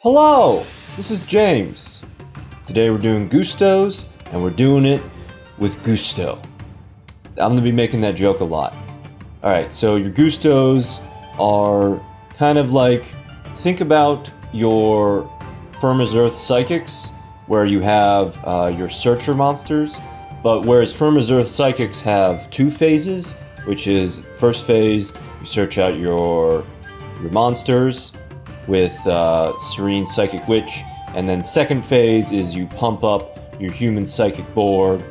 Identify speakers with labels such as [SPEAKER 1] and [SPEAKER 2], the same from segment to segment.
[SPEAKER 1] Hello, this is James. Today we're doing Gustos, and we're doing it with Gusto. I'm gonna be making that joke a lot. Alright, so your Gustos are kind of like, think about your Firm as Earth Psychics, where you have your Searcher monsters, but whereas Firm as Earth Psychics have two phases, which is first phase, you search out your monsters with Serene Psychic Witch, and then second phase is you pump up your Human Psychic Board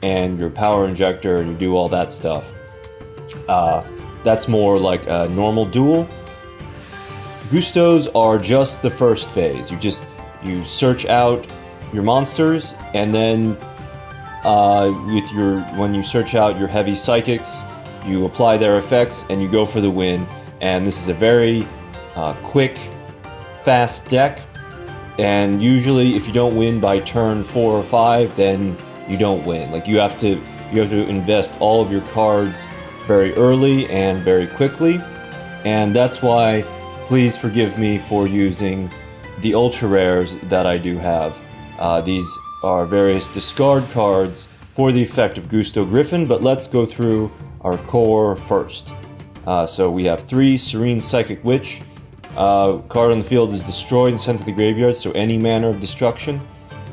[SPEAKER 1] and your Power Injector and you do all that stuff. That's more like a normal duel. Gustos are just the first phase. You search out your monsters, and then when you search out your heavy psychics, you apply their effects and you go for the win. And this is a very quick, fast deck, and usually if you don't win by turn 4 or 5, then you don't win. Like you have to invest all of your cards very early and very quickly, and that's why please forgive me for using the ultra rares that I do have. These are various discard cards for the effect of Gusto Griffin, but let's go through our core first. So we have 3 Serene Psychic Witch. Card on the field is destroyed and sent to the graveyard, so any manner of destruction.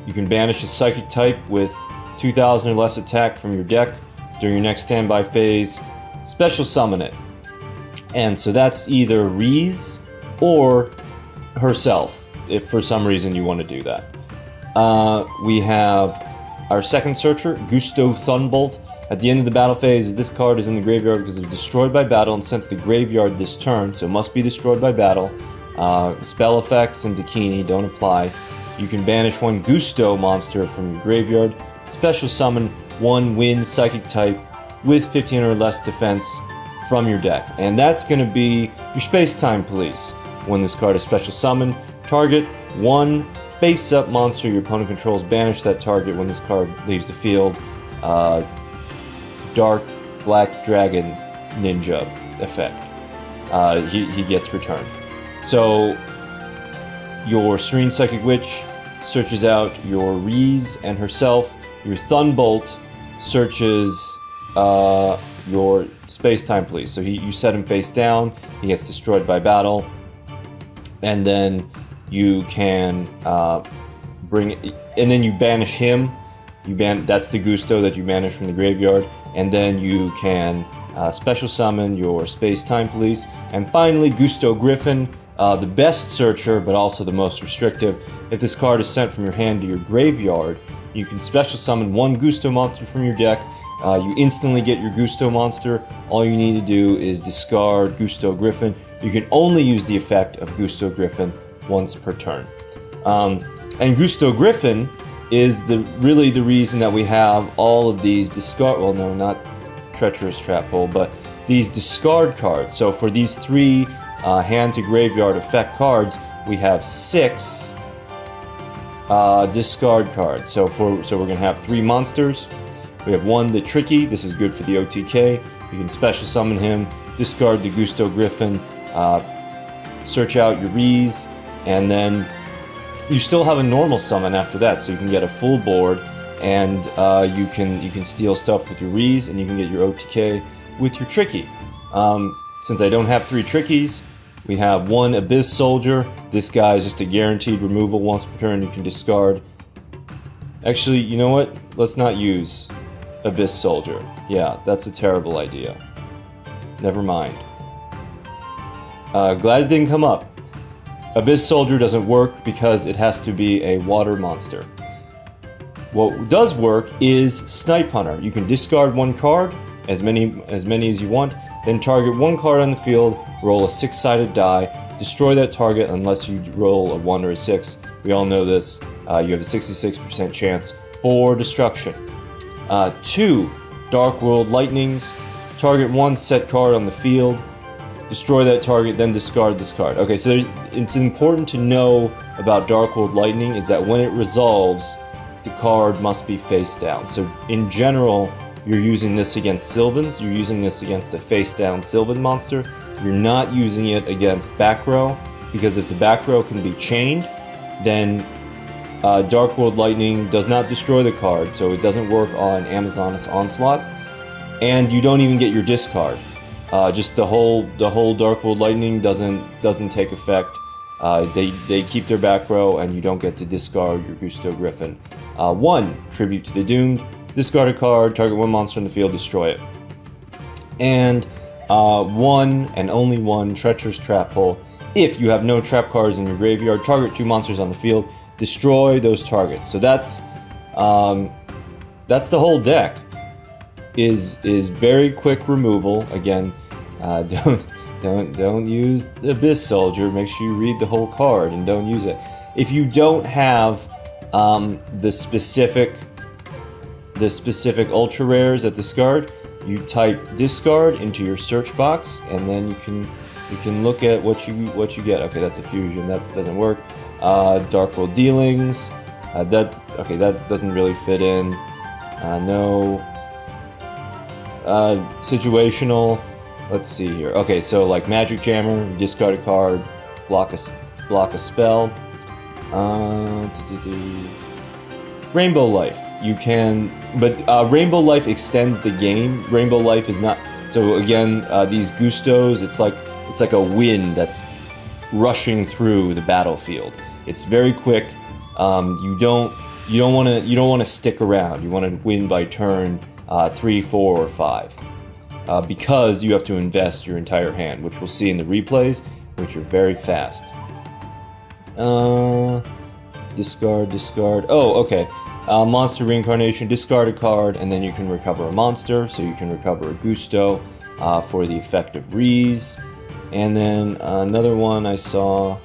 [SPEAKER 1] You can banish a Psychic type with 2,000 or less attack from your deck during your next standby phase. Special summon it. And so that's either Reezy or herself, if for some reason you want to do that. We have our second Searcher, Gusto Thunbolt. At the end of the battle phase, if this card is in the graveyard because it's destroyed by battle and sent to the graveyard this turn, so it must be destroyed by battle. Spell effects and Dakini don't apply. You can banish 1 Gusto monster from your graveyard. Special summon 1 Wind Psychic type with 15 or less defense from your deck. And that's going to be your Space-Time Police. When this card is special summoned, target 1 face-up monster your opponent controls, banish that target when this card leaves the field. Dark Black Dragon Ninja effect. He gets returned. So your Serene Psychic Witch searches out your Reezy and herself. Your Thunbolt searches your Space-Time Police. So you set him face down, he gets destroyed by battle, and then you can and then you banish him. That's the Gusto that you banish from the graveyard, and then you can special summon your Space-Time Police. And finally, Gusto Griffin, the best searcher, but also the most restrictive. If this card is sent from your hand to your graveyard, you can special summon 1 Gusto monster from your deck. You instantly get your Gusto monster. All you need to do is discard Gusto Griffin. You can only use the effect of Gusto Griffin once per turn. And Gusto Griffin is really the reason that we have all of these discard, well no, not Treacherous Trap Hole, but these discard cards. So for these 3 hand to graveyard effect cards, we have 6 discard cards. So we're gonna have 3 monsters. We have 1 the Tricky, this is good for the OTK. You can special summon him, discard the Gusto Griffin, search out your Reezy, and then you still have a normal summon after that, so you can get a full board, and you can steal stuff with your Reezy, and you can get your OTK with your Tricky. Since I don't have 3 Trickies, we have 1 Abyss Soldier. This guy is just a guaranteed removal once per turn. You can discard. Actually, you know what? Let's not use Abyss Soldier. Yeah, that's a terrible idea. Never mind. Glad it didn't come up. Abyss Soldier doesn't work because it has to be a water monster. What does work is Snipe Hunter. You can discard 1 card, as many as you want, then target 1 card on the field, roll a 6-sided die, destroy that target unless you roll a 1 or a 6. We all know this. You have a 66% chance for destruction. 2 Dark World Lightnings. Target 1 set card on the field, destroy that target, then discard this card. Okay, so it's important to know about Dark World Lightning is that when it resolves, the card must be face down. So in general, you're using this against Sylvans, you're using this against the face down Sylvan monster, you're not using it against back row, because if the back row can be chained, then Dark World Lightning does not destroy the card, so it doesn't work on Amazoness Onslaught, and you don't even get your discard. Just the whole Dark World Lightning doesn't take effect. They keep their back row, and you don't get to discard your Gusto Griffin. 1. Tribute to the Doomed. Discard a card, target one monster in the field, destroy it. And 1 and only 1 Treacherous Trap Hole. If you have no trap cards in your graveyard, target 2 monsters on the field, destroy those targets. So that's the whole deck. Is very quick removal. Again, don't use the Abyss Soldier. Make sure you read the whole card and don't use it. If you don't have the specific ultra rares at discard, you type discard into your search box, and then you can look at what you get. Okay, that's a fusion. That doesn't work. Dark World Dealings. That doesn't really fit in. No. Situational. Let's see here. Okay, so like Magic Jammer, discard a card, block a spell. Rainbow Life. You can, but Rainbow Life extends the game. Rainbow Life is not. So again, these Gustos, it's like a wind that's rushing through the battlefield. It's very quick. You don't want to stick around. You want to win by turn 3, 4, or 5, because you have to invest your entire hand, which we'll see in the replays, which are very fast. Discard. Oh, okay. Monster Reincarnation, discard a card, and then you can recover a monster, so you can recover a Gusto for the effect of Reezy. And then another one I saw,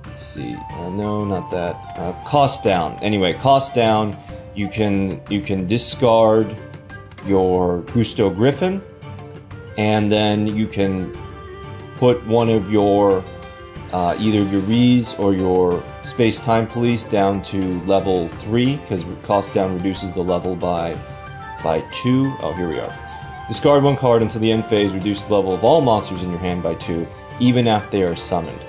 [SPEAKER 1] let's see, no, not that, Cost Down. Anyway, Cost Down, you can discard your Gusto Griffin, and then you can put one of your either your Reezy or your Space-Time Police down to level 3, because Cost Down reduces the level by 2. Oh, here we are. Discard one card until the end phase, reduce the level of all monsters in your hand by 2, even after they are summoned.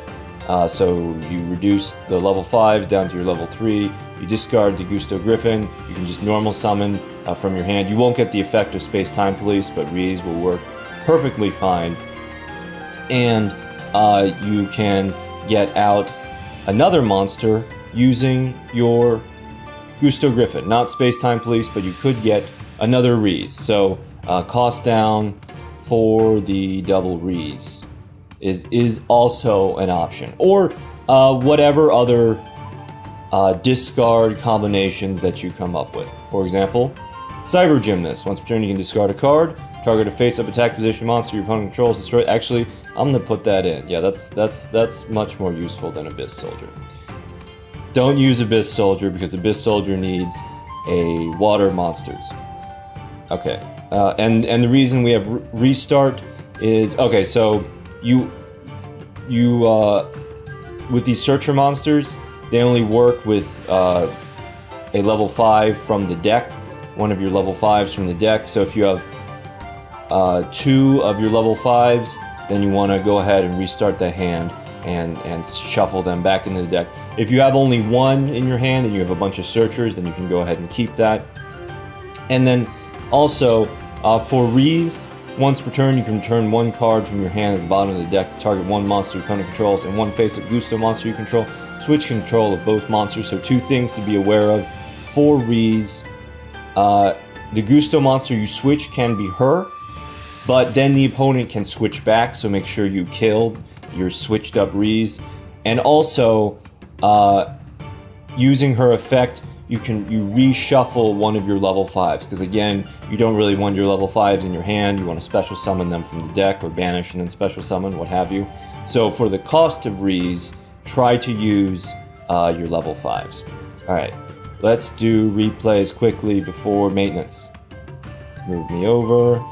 [SPEAKER 1] So you reduce the level 5s down to your level 3, you discard the Gusto Griffin, you can just normal summon from your hand. You won't get the effect of Space-Time Police, but Reezy will work perfectly fine. And you can get out another monster using your Gusto Griffin. Not Space-Time Police, but you could get another Reezy. So Cost Down for the double Reezy is also an option. Or whatever other discard combinations that you come up with. For example, Cyber Gymnast. Once per turn you can discard a card, target a face-up attack position monster your opponent controls, destroy it. Actually, I'm gonna put that in. Yeah, that's much more useful than Abyss Soldier. Don't use Abyss Soldier because Abyss Soldier needs a water monsters. Okay, and the reason we have restart is, okay, so you with these searcher monsters, they only work with a level 5 from the deck, one of your level 5s from the deck. So if you have 2 of your level 5s, then you want to go ahead and restart the hand and shuffle them back into the deck. If you have only 1 in your hand and you have a bunch of searchers, then you can go ahead and keep that. And then also for Reezy, once per turn you can return 1 card from your hand at the bottom of the deck, target 1 monster your opponent controls and 1 face-up Gusto monster you control. Switch control of both monsters. So 2 things to be aware of for Reezy. The Gusto monster you switch can be her, but then the opponent can switch back, so make sure you killed your switched up Reezy. And also, using her effect, you reshuffle one of your level 5s, because again, you don't really want your level 5s in your hand. You want to special summon them from the deck, or banish and then special summon, what have you. So for the cost of Reezy, try to use your level 5s. Alright, let's do replays quickly before maintenance. Let's move me over.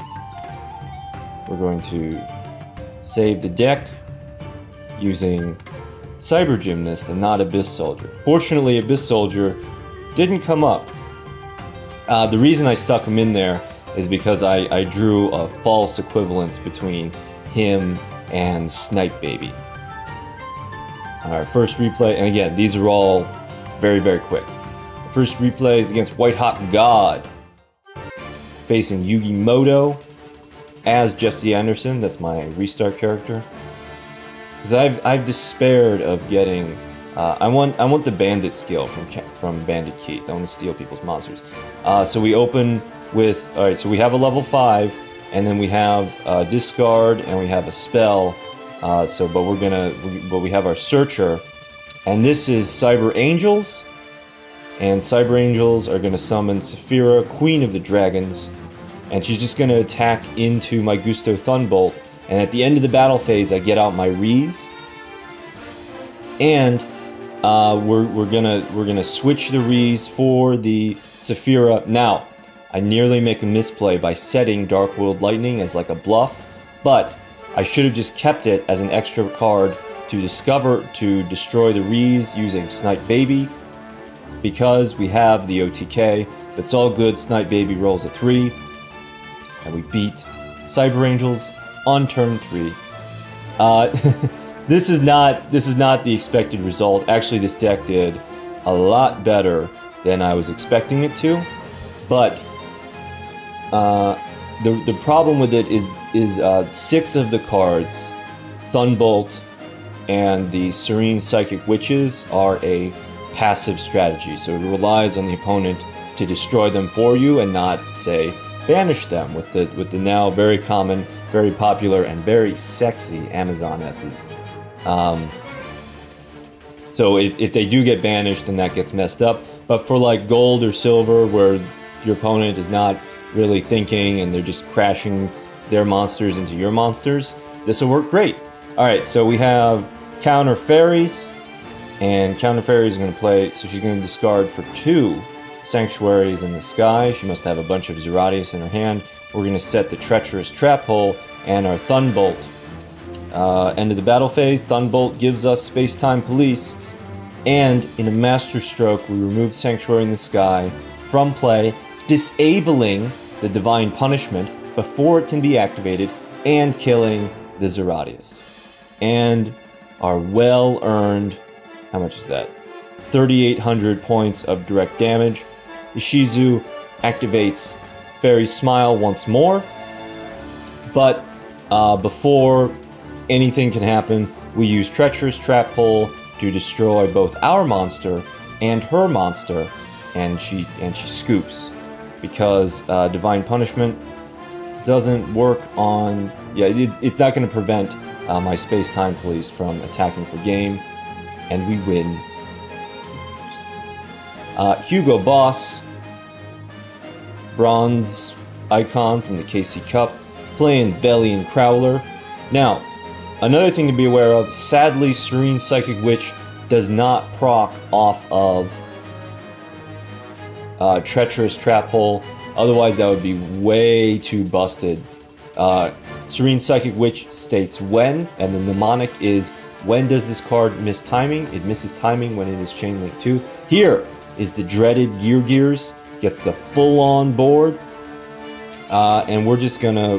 [SPEAKER 1] We're going to save the deck using Cyber Gymnast and not Abyss Soldier. Fortunately, Abyss Soldier didn't come up. The reason I stuck him in there is because I drew a false equivalence between him and Snipe Baby. Alright, first replay, and again, these are all very, very quick. The first replay is against White Hot God, facing Yugi Moto as Jesse Anderson. That's my restart character. Because I've despaired of getting. I want the Bandit skill from Bandit Keith. I want to steal people's monsters. So we open with, all right. So we have a level 5, and then we have discard, and we have a spell. But we have our Searcher, and this is Cyber Angels, and Cyber Angels are gonna summon Saphira, Queen of the Dragons, and she's just gonna attack into my Gusto Thunbolt. And at the end of the battle phase, I get out my Reezy, and we're gonna switch the Reezy for the Saphira. Now, I nearly make a misplay by setting Dark World Lightning as like a bluff, but I should have just kept it as an extra card to destroy the Reezy using Snipe Baby, because we have the OTK. It's all good. Snipe Baby rolls a 3, and we beat Cyber Angels on turn 3. This is not the expected result. Actually, this deck did a lot better than I was expecting it to, but the problem with it is 6 of the cards, Thunbolt and the Serene Psychic Witches, are a passive strategy. So it relies on the opponent to destroy them for you and not, say, banish them with the now very common, very popular, and very sexy Amazonesses. So if they do get banished, then that gets messed up. But for like gold or silver, where your opponent is not really thinking and they're just crashing their monsters into your monsters, this will work great. Alright, so we have Counter Fairies, and Counter Fairies is going to play, so she's going to discard for 2 Sanctuaries in the Sky. She must have a bunch of Zeratius in her hand. We're going to set the Treacherous Trap Hole and our Thunbolt. End of the battle phase, Thunbolt gives us Space-Time Police, and in a master stroke, we remove Sanctuary in the Sky from play, disabling the Divine Punishment before it can be activated, and killing the Zeratius. And our well-earned, how much is that? 3,800 points of direct damage. Ishizu activates Fairy Smile once more, but before anything can happen, we use Treacherous Trap Hole to destroy both our monster and her monster, and she scoops, because Divine Punishment doesn't work on... Yeah, it's not going to prevent my Space-Time Police from attacking for game, and we win. Hugo Boss, bronze icon from the KC Cup, playing Belly and Crowler. Now, another thing to be aware of, sadly, Serene Psychic Witch does not proc off of Treacherous Trap Hole. Otherwise, that would be way too busted. Serene Psychic Witch states when, and the mnemonic is, when does this card miss timing? It misses timing when it is chain linked to. Here is the dreaded Gears, gets the full-on board, and we're just gonna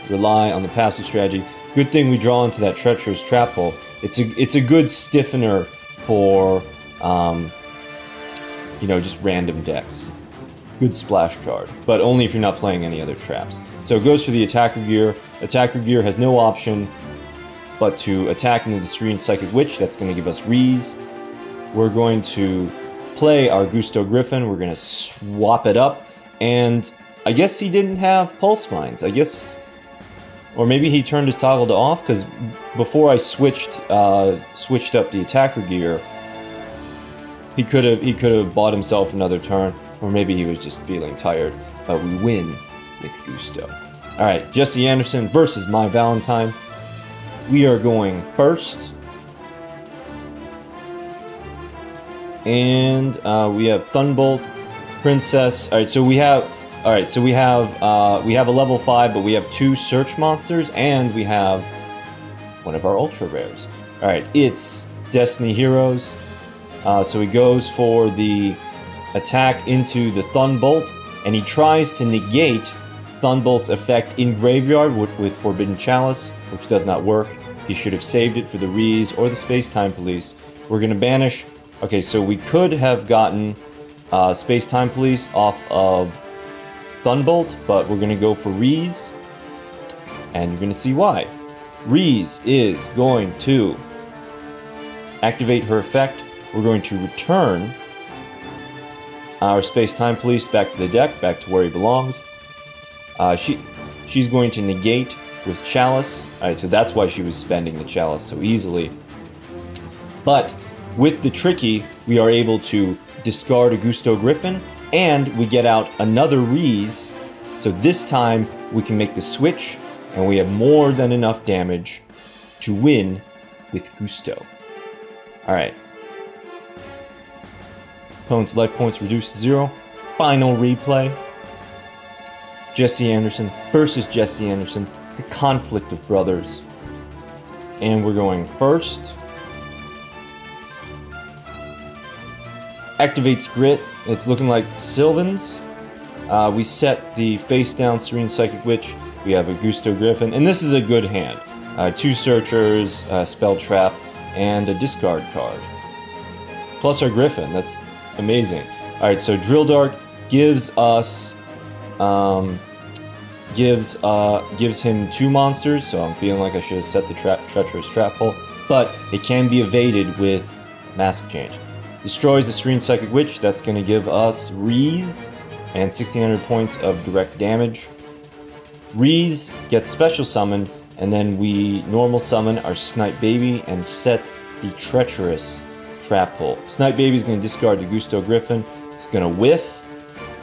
[SPEAKER 1] rely on the passive strategy. Good thing we draw into that Treacherous Trap Hole. It's a good stiffener for just random decks. Good splash card, but only if you're not playing any other traps. So it goes for the Attacker Gear. Attacker Gear has no option but to attack into the Serene Psychic Witch. That's going to give us Reezy. We're going to play our Gusto Griffin. We're going to swap it up, and I guess he didn't have Pulse Mines. I guess, or maybe he turned his toggle to off, because before I switched up the Attacker Gear, he could have bought himself another turn, or maybe he was just feeling tired. But we win with Gusto. All right, Jesse Anderson versus My Valentine. We are going first, and we have Thunbolt, Princess. All right, so we have a level 5, but we have 2 search monsters, and we have one of our ultra rares. All right, it's Destiny Heroes. So he goes for the attack into the Thunbolt, and he tries to negate Thunbolt's effect in Graveyard with Forbidden Chalice, which does not work. He should have saved it for the Reezy or the Space-Time Police. We're going to banish... Okay, so we could have gotten Space-Time Police off of Thunbolt, but we're going to go for Reezy, and you're going to see why. Reezy is going to activate her effect. We're going to return our Space-Time Police back to the deck, back to where he belongs. She's going to negate with Chalice. Alright, so that's why she was spending the Chalice so easily. But with the Tricky, we are able to discard a Gusto Griffin, and we get out another Reezy. So this time, we can make the switch, and we have more than enough damage to win with Gusto. Alright. Opponent's life points reduced to 0. Final replay. Jesse Anderson versus Jesse Anderson. The conflict of brothers. And we're going first. Activates Grit. It's looking like Sylvan's. We set the face down Serene Psychic Witch. We have a Gusto Griffin. And this is a good hand. 2 Searchers, Spell Trap, and a discard card. Plus our Griffin. That's amazing. Alright, so Drill Dart gives us... gives him 2 monsters, so I'm feeling like I should have set the Treacherous Trap Hole. But it can be evaded with Mask Change. Destroys the Serene Psychic Witch. That's going to give us Reezy and 1600 points of direct damage. Reezy gets Special Summoned, and then we normal summon our Snipe Baby and set the Treacherous Trap Hole. Snipe Baby is going to discard the Gusto Griffin. It's going to whiff,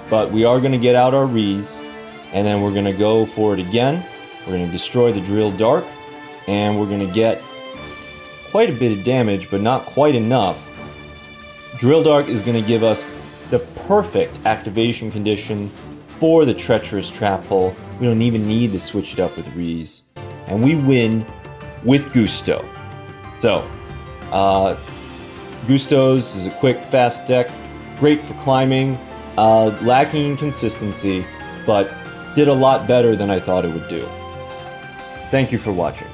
[SPEAKER 1] but we are going to get out our Reezy, and then we're going to go for it again. We're going to destroy the Drill Dart, and we're going to get quite a bit of damage, but not quite enough. Drill Dart is going to give us the perfect activation condition for the Treacherous Trap Hole. We don't even need to switch it up with Reezy. And we win with Gusto. So, Gusto's is a quick, fast deck. Great for climbing. Lacking in consistency, but did a lot better than I thought it would do. Thank you for watching.